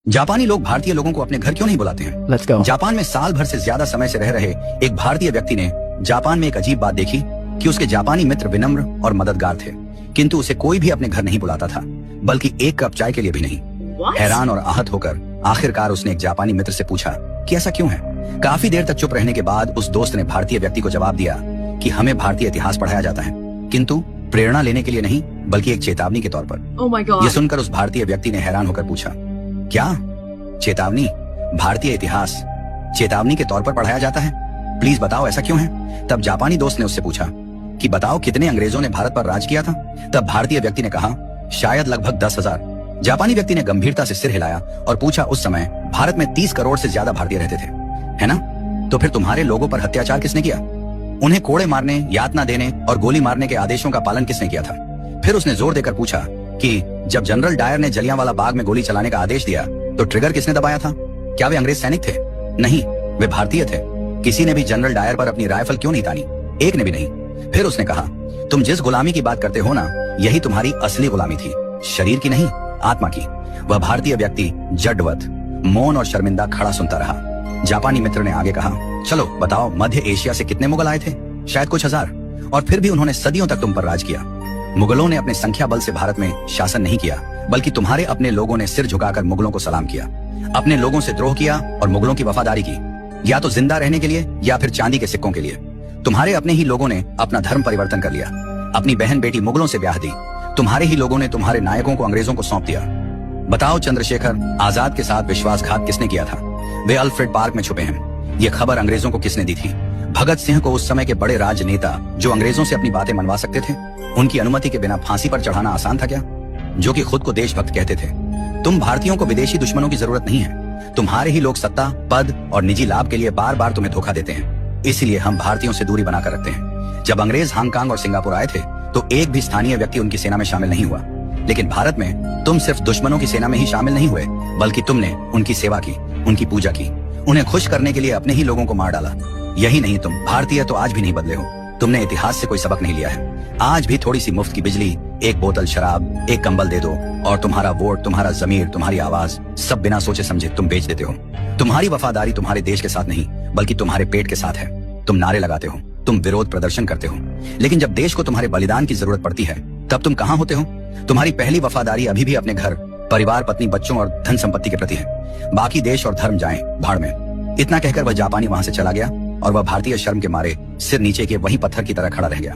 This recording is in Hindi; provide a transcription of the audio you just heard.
जापानी लोग भारतीय लोगों को अपने घर क्यों नहीं बुलाते हैं? Let's go. जापान में साल भर से ज्यादा समय से रह रहे एक भारतीय व्यक्ति ने जापान में एक अजीब बात देखी कि उसके जापानी मित्र विनम्र और मददगार थे, किंतु उसे कोई भी अपने घर नहीं बुलाता था, बल्कि एक कप चाय के लिए भी नहीं। हैरान और आहत होकर आखिरकार उसने एक जापानी मित्र से पूछा कि ऐसा क्यों है। काफी देर तक चुप रहने के बाद उस दोस्त ने भारतीय व्यक्ति को जवाब दिया कि हमें भारतीय इतिहास पढ़ाया जाता है, किंतु प्रेरणा लेने के लिए नहीं, बल्कि एक चेतावनी के तौर पर। Oh my God. ये सुनकर उस भारतीय व्यक्ति ने हैरान होकर पूछा, क्या चेतावनी? भारतीय इतिहास चेतावनी के तौर पर पढ़ाया जाता है? प्लीज बताओ ऐसा क्यों है? तब जापानी दोस्त ने उससे पूछा कि बताओ कितने अंग्रेजों ने भारत पर राज किया था? तब भारतीय व्यक्ति ने कहा शायद लगभग 10,000। जापानी व्यक्ति ने गंभीरता से सिर हिलाया और पूछा उस समय भारत में 30 करोड़ से ज्यादा भारतीय रहते थे, है ना? तो फिर तुम्हारे लोगों पर अत्याचार किसने किया? उन्हें कोड़े मारने, यातना देने और गोली मारने के आदेशों का पालन किसने किया था? फिर उसने जोर देकर पूछा कि जब जनरल डायर ने जलियांवाला बाग में गोली चलाने का आदेश दिया तो ट्रिगर किसने दबाया था? क्या वे अंग्रेज सैनिक थे? नहीं, वे भारतीय थे। किसी ने भी जनरल डायर पर अपनी राइफल क्यों नहीं तानी? एक ने भी नहीं। फिर उसने कहा तुम जिस गुलामी की बात करते हो ना, यही तुम्हारी असली गुलामी थी, शरीर की नहीं, आत्मा की। वह भारतीय व्यक्ति जडवत, मौन और शर्मिंदा खड़ा सुनता रहा। जापानी मित्र ने आगे कहा चलो बताओ मध्य एशिया से कितने मुगल आए थे? शायद कुछ हजार, और फिर भी उन्होंने सदियों तक तुम पर राज किया। मुगलों ने अपने संख्या बल से भारत में शासन नहीं किया, बल्कि तुम्हारे अपने लोगों ने सिर झुकाकर मुगलों को सलाम किया, अपने लोगों से द्रोह किया और मुगलों की वफादारी की, या तो जिंदा रहने के लिए या फिर चांदी के सिक्कों के लिए। तुम्हारे अपने ही लोगों ने अपना धर्म परिवर्तन कर लिया, अपनी बहन बेटी मुगलों से ब्याह दी। तुम्हारे ही लोगों ने तुम्हारे नायकों को अंग्रेजों को सौंप दिया। बताओ चंद्रशेखर आजाद के साथ विश्वासघात किसने किया था? वे अल्फ्रेड पार्क में छुपे हैं। ये खबर अंग्रेजों को किसने दी थी? भगत सिंह को, उस समय के बड़े राजनेता जो अंग्रेजों से अपनी बातें मनवा सकते थे। उनकी अनुमति के बिना फांसी पर चढ़ाना आसान था क्या? जो कि खुद को देशभक्त कहते थे। तुम भारतीयों को विदेशी दुश्मनों की जरूरत नहीं है। तुम्हारे ही लोग सत्ता, पद और निजी लाभ के लिए बार बार तुम्हें धोखा देते हैं। इसलिए हम भारतीयों से दूरी बनाकर रखते हैं। जब अंग्रेज हांगकांग और सिंगापुर आए थे तो एक भी स्थानीय व्यक्ति उनकी सेना में शामिल नहीं हुआ, लेकिन भारत में तुम सिर्फ दुश्मनों की सेना में ही शामिल नहीं हुए, बल्कि तुमने उनकी सेवा की, उनकी पूजा की, उन्हें खुश करने के लिए अपने ही लोगों को मार डाला। यही नहीं, तुम भारतीय तो आज भी नहीं बदले हो। तुमने इतिहास से कोई सबक नहीं लिया है। आज भी थोड़ी सी मुफ्त की बिजली, एक बोतल शराब, एक कंबल दे दो और तुम्हारा वोट, तुम्हारा जमीर, तुम्हारी आवाज सब बिना सोचे समझे तुम बेच देते हो। तुम्हारी वफादारी तुम्हारे देश के साथ नहीं, बल्कि तुम्हारे पेट के साथ है। तुम नारे लगाते हो, तुम विरोध प्रदर्शन करते हो, लेकिन जब देश को तुम्हारे बलिदान की जरूरत पड़ती है तब तुम कहाँ होते हो? तुम्हारी पहली वफादारी अभी भी अपने घर, परिवार, पत्नी, बच्चों और धन संपत्ति के प्रति है। बाकी देश और धर्म जाएं भाड़ में। इतना कहकर वह जापानी वहां से चला गया और वह भारतीय शर्म के मारे सिर नीचे के वही पत्थर की तरह खड़ा रह गया।